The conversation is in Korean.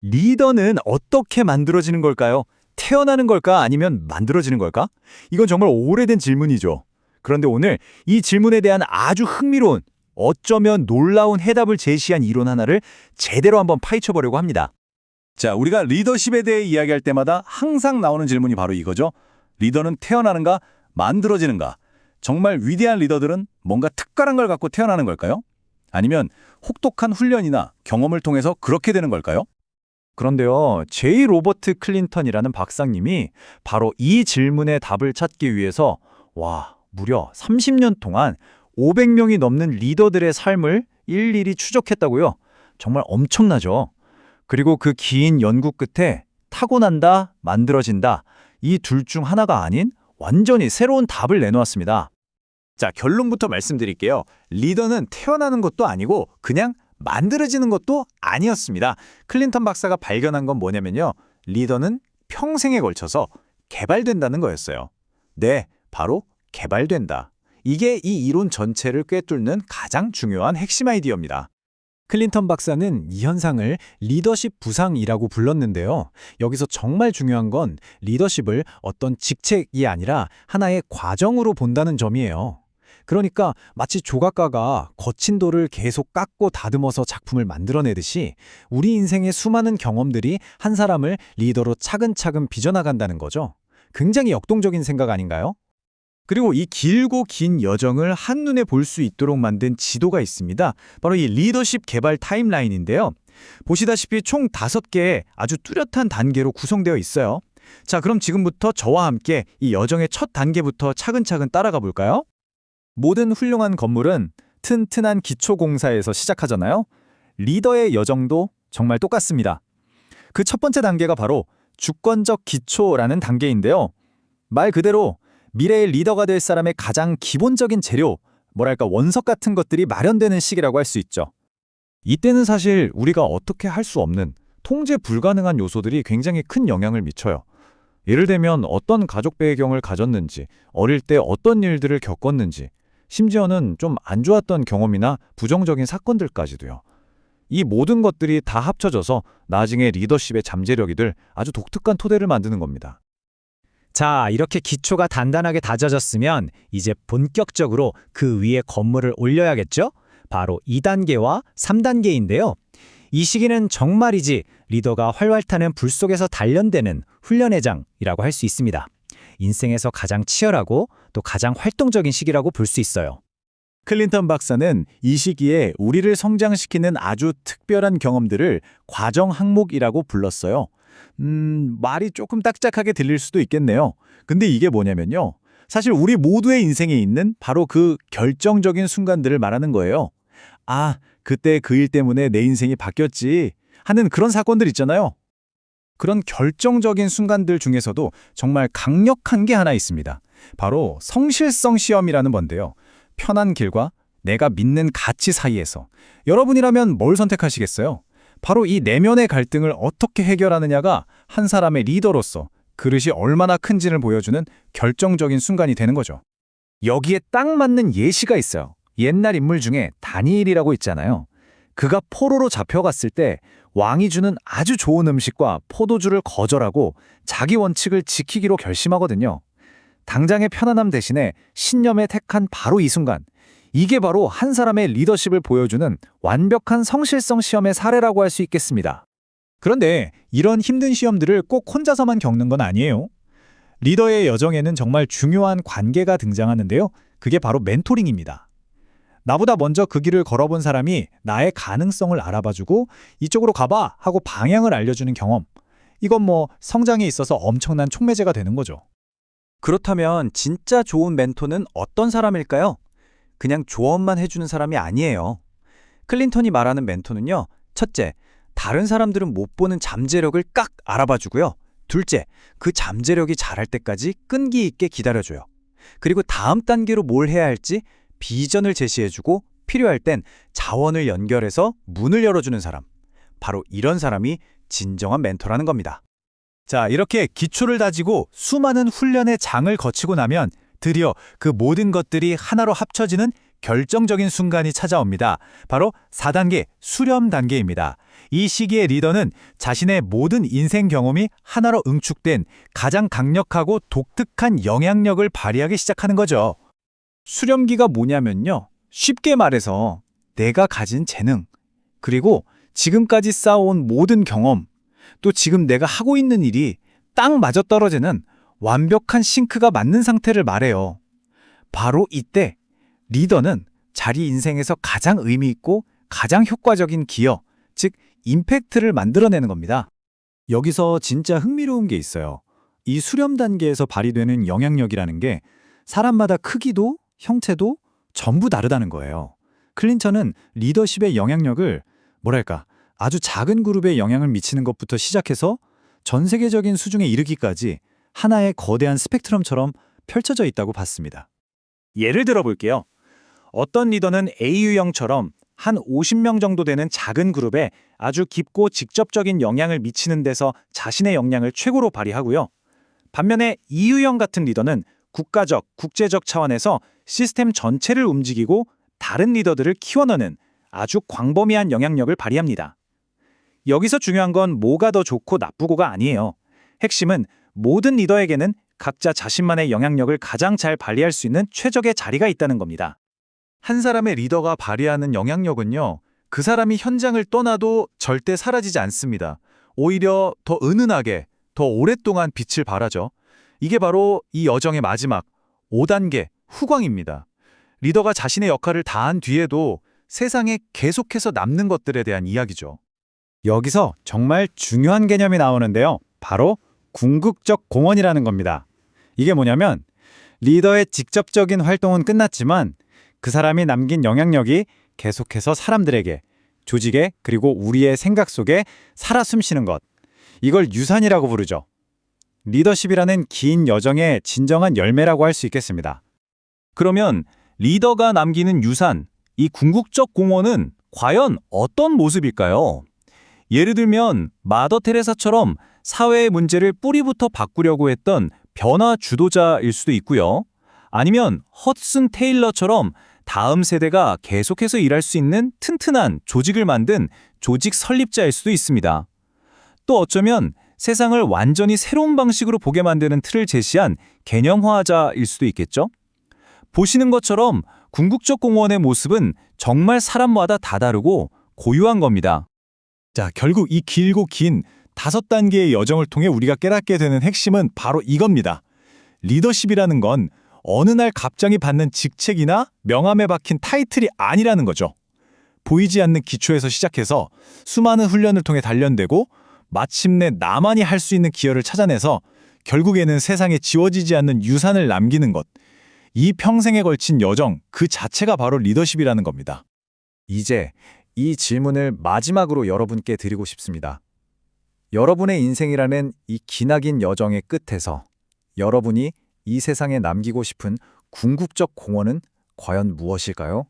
리더는 어떻게 만들어지는 걸까요? 태어나는 걸까? 아니면 만들어지는 걸까? 이건 정말 오래된 질문이죠. 그런데 오늘 이 질문에 대한 아주 흥미로운, 어쩌면 놀라운 해답을 제시한 이론 하나를 제대로 한번 파헤쳐 보려고 합니다. 자, 우리가 리더십에 대해 이야기할 때마다 항상 나오는 질문이 바로 이거죠. 리더는 태어나는가, 만들어지는가? 정말 위대한 리더들은 뭔가 특별한 걸 갖고 태어나는 걸까요? 아니면 혹독한 훈련이나 경험을 통해서 그렇게 되는 걸까요? 그런데요, 제이 로버트 클린턴이라는 박사님이 바로 이 질문의 답을 찾기 위해서 무려 30년 동안 500명이 넘는 리더들의 삶을 일일이 추적했다고요. 정말 엄청나죠. 그리고 그 긴 연구 끝에 타고난다, 만들어진다, 이 둘 중 하나가 아닌 완전히 새로운 답을 내놓았습니다. 자, 결론부터 말씀드릴게요. 리더는 태어나는 것도 아니고 그냥 만들어지는 것도 아니었습니다. 클린턴 박사가 발견한 건 뭐냐면요. 리더는 평생에 걸쳐서 개발된다는 거였어요. 네, 바로 개발된다. 이게 이 이론 전체를 꿰뚫는 가장 중요한 핵심 아이디어입니다. 클린턴 박사는 이 현상을 리더십 부상이라고 불렀는데요. 여기서 정말 중요한 건 리더십을 어떤 직책이 아니라 하나의 과정으로 본다는 점이에요. 그러니까 마치 조각가가 거친 돌을 계속 깎고 다듬어서 작품을 만들어내듯이 우리 인생의 수많은 경험들이 한 사람을 리더로 차근차근 빚어나간다는 거죠. 굉장히 역동적인 생각 아닌가요? 그리고 이 길고 긴 여정을 한눈에 볼 수 있도록 만든 지도가 있습니다. 바로 이 리더십 개발 타임라인인데요. 보시다시피 총 5개의 아주 뚜렷한 단계로 구성되어 있어요. 자, 그럼 지금부터 저와 함께 이 여정의 첫 단계부터 차근차근 따라가 볼까요? 모든 훌륭한 건물은 튼튼한 기초공사에서 시작하잖아요. 리더의 여정도 정말 똑같습니다. 그 첫 번째 단계가 바로 주권적 기초라는 단계인데요. 말 그대로 미래의 리더가 될 사람의 가장 기본적인 재료, 원석 같은 것들이 마련되는 시기라고 할 수 있죠. 이때는 사실 우리가 어떻게 할 수 없는 통제 불가능한 요소들이 굉장히 큰 영향을 미쳐요. 예를 들면 어떤 가족 배경을 가졌는지, 어릴 때 어떤 일들을 겪었는지, 심지어는 좀 안 좋았던 경험이나 부정적인 사건들까지도요. 이 모든 것들이 다 합쳐져서 나중에 리더십의 잠재력이 될 아주 독특한 토대를 만드는 겁니다. 자, 이렇게 기초가 단단하게 다져졌으면 이제 본격적으로 그 위에 건물을 올려야겠죠? 바로 2단계와 3단계인데요. 이 시기는 정말이지 리더가 활활 타는 불 속에서 단련되는 훈련의 장이라고 할 수 있습니다. 인생에서 가장 치열하고 또 가장 활동적인 시기라고 볼 수 있어요. 클린턴 박사는 이 시기에 우리를 성장시키는 아주 특별한 경험들을 과정 항목이라고 불렀어요. 말이 조금 딱딱하게 들릴 수도 있겠네요. 근데 이게 뭐냐면요. 사실 우리 모두의 인생에 있는 바로 그 결정적인 순간들을 말하는 거예요. 아, 그때 그 일 때문에 내 인생이 바뀌었지 하는 그런 사건들 있잖아요. 그런 결정적인 순간들 중에서도 정말 강력한 게 하나 있습니다. 바로 성실성 시험이라는 건데요. 편한 길과 내가 믿는 가치 사이에서 여러분이라면 뭘 선택하시겠어요? 바로 이 내면의 갈등을 어떻게 해결하느냐가 한 사람의 리더로서 그릇이 얼마나 큰지를 보여주는 결정적인 순간이 되는 거죠. 여기에 딱 맞는 예시가 있어요. 옛날 인물 중에 다니엘이라고 있잖아요. 그가 포로로 잡혀갔을 때 왕이 주는 아주 좋은 음식과 포도주를 거절하고 자기 원칙을 지키기로 결심하거든요. 당장의 편안함 대신에 신념에 택한 바로 이 순간, 이게 바로 한 사람의 리더십을 보여주는 완벽한 성실성 시험의 사례라고 할 수 있겠습니다. 그런데 이런 힘든 시험들을 꼭 혼자서만 겪는 건 아니에요. 리더의 여정에는 정말 중요한 관계가 등장하는데요. 그게 바로 멘토링입니다. 나보다 먼저 그 길을 걸어본 사람이 나의 가능성을 알아봐주고 이쪽으로 가봐 하고 방향을 알려주는 경험. 이건 성장에 있어서 엄청난 촉매제가 되는 거죠. 그렇다면 진짜 좋은 멘토는 어떤 사람일까요? 그냥 조언만 해주는 사람이 아니에요. 클린턴이 말하는 멘토는요. 첫째, 다른 사람들은 못 보는 잠재력을 깍 알아봐주고요. 둘째, 그 잠재력이 자랄 때까지 끈기 있게 기다려줘요. 그리고 다음 단계로 뭘 해야 할지 비전을 제시해주고 필요할 땐 자원을 연결해서 문을 열어주는 사람. 바로 이런 사람이 진정한 멘토라는 겁니다. 자, 이렇게 기초를 다지고 수많은 훈련의 장을 거치고 나면 드디어 그 모든 것들이 하나로 합쳐지는 결정적인 순간이 찾아옵니다. 바로 4단계 수렴 단계입니다. 이 시기에 리더는 자신의 모든 인생 경험이 하나로 응축된 가장 강력하고 독특한 영향력을 발휘하기 시작하는 거죠. 수렴기가 뭐냐면요. 쉽게 말해서 내가 가진 재능, 그리고 지금까지 쌓아온 모든 경험, 또 지금 내가 하고 있는 일이 딱 맞아떨어지는 완벽한 싱크가 맞는 상태를 말해요. 바로 이때 리더는 자기 인생에서 가장 의미 있고 가장 효과적인 기여, 즉 임팩트를 만들어내는 겁니다. 여기서 진짜 흥미로운 게 있어요. 이 수렴 단계에서 발휘되는 영향력이라는 게 사람마다 크기도 형태도 전부 다르다는 거예요. 클린턴은 리더십의 영향력을 아주 작은 그룹에 영향을 미치는 것부터 시작해서 전 세계적인 수준에 이르기까지 하나의 거대한 스펙트럼처럼 펼쳐져 있다고 봤습니다. 예를 들어 볼게요. 어떤 리더는 A 유형처럼 한 50명 정도 되는 작은 그룹에 아주 깊고 직접적인 영향을 미치는 데서 자신의 역량을 최고로 발휘하고요. 반면에 E 유형 같은 리더는 국가적, 국제적 차원에서 시스템 전체를 움직이고 다른 리더들을 키워넣는 아주 광범위한 영향력을 발휘합니다. 여기서 중요한 건 뭐가 더 좋고 나쁘고가 아니에요. 핵심은 모든 리더에게는 각자 자신만의 영향력을 가장 잘 발휘할 수 있는 최적의 자리가 있다는 겁니다. 한 사람의 리더가 발휘하는 영향력은요, 그 사람이 현장을 떠나도 절대 사라지지 않습니다. 오히려 더 은은하게, 더 오랫동안 빛을 발하죠. 이게 바로 이 여정의 마지막 5단계 후광입니다. 리더가 자신의 역할을 다한 뒤에도 세상에 계속해서 남는 것들에 대한 이야기죠. 여기서 정말 중요한 개념이 나오는데요. 바로 궁극적 공헌이라는 겁니다. 이게 뭐냐면 리더의 직접적인 활동은 끝났지만 그 사람이 남긴 영향력이 계속해서 사람들에게, 조직에, 그리고 우리의 생각 속에 살아 숨쉬는 것. 이걸 유산이라고 부르죠. 리더십이라는 긴 여정의 진정한 열매라고 할 수 있겠습니다. 그러면 리더가 남기는 유산, 이 궁극적 공헌은 과연 어떤 모습일까요? 예를 들면 마더 테레사처럼 사회의 문제를 뿌리부터 바꾸려고 했던 변화 주도자일 수도 있고요. 아니면 허드슨 테일러처럼 다음 세대가 계속해서 일할 수 있는 튼튼한 조직을 만든 조직 설립자일 수도 있습니다. 또 어쩌면 세상을 완전히 새로운 방식으로 보게 만드는 틀을 제시한 개념화자일 수도 있겠죠? 보시는 것처럼 궁극적 공헌의 모습은 정말 사람마다 다 다르고 고유한 겁니다. 자, 결국 이 길고 긴 5단계의 여정을 통해 우리가 깨닫게 되는 핵심은 바로 이겁니다. 리더십이라는 건 어느 날 갑자기 받는 직책이나 명함에 박힌 타이틀이 아니라는 거죠. 보이지 않는 기초에서 시작해서 수많은 훈련을 통해 단련되고 마침내 나만이 할 수 있는 기여를 찾아내서 결국에는 세상에 지워지지 않는 유산을 남기는 것. 이 평생에 걸친 여정 그 자체가 바로 리더십이라는 겁니다. 이제 이 질문을 마지막으로 여러분께 드리고 싶습니다. 여러분의 인생이라는 이 기나긴 여정의 끝에서 여러분이 이 세상에 남기고 싶은 궁극적 공헌은 과연 무엇일까요?